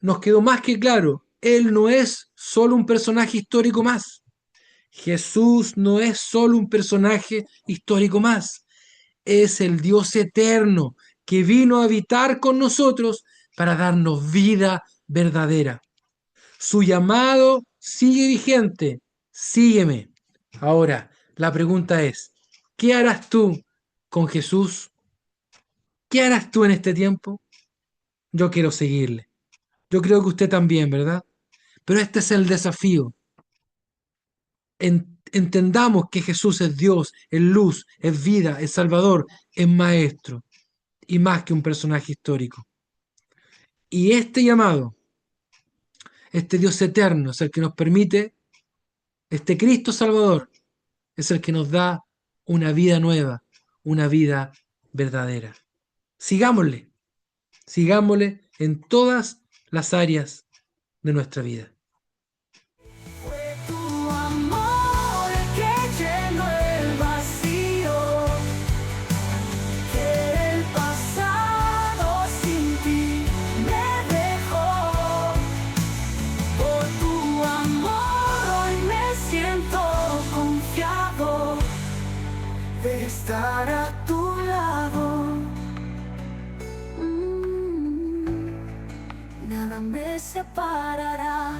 Nos quedó más que claro, Él no es solo un personaje histórico más. Jesús no es solo un personaje histórico más. Es el Dios eterno que vino a habitar con nosotros para darnos vida verdadera. Su llamado sigue vigente. Sígueme. Ahora, la pregunta es, ¿qué harás tú con Jesús? ¿Qué harás tú en este tiempo? Yo quiero seguirle. Yo creo que usted también, ¿verdad? Pero este es el desafío. Entendamos que Jesús es Dios, es luz, es vida, es Salvador, es Maestro y más que un personaje histórico. Y este llamado, este Dios eterno es el que nos permite, este Cristo Salvador es el que nos da una vida nueva, una vida verdadera. Sigámosle, sigámosle en todas las áreas de nuestra vida. Fue tu amor el que llenó el vacío que el pasado sin ti me dejó. Por tu amor hoy me siento confiado de estar a tu lado. Nada me separará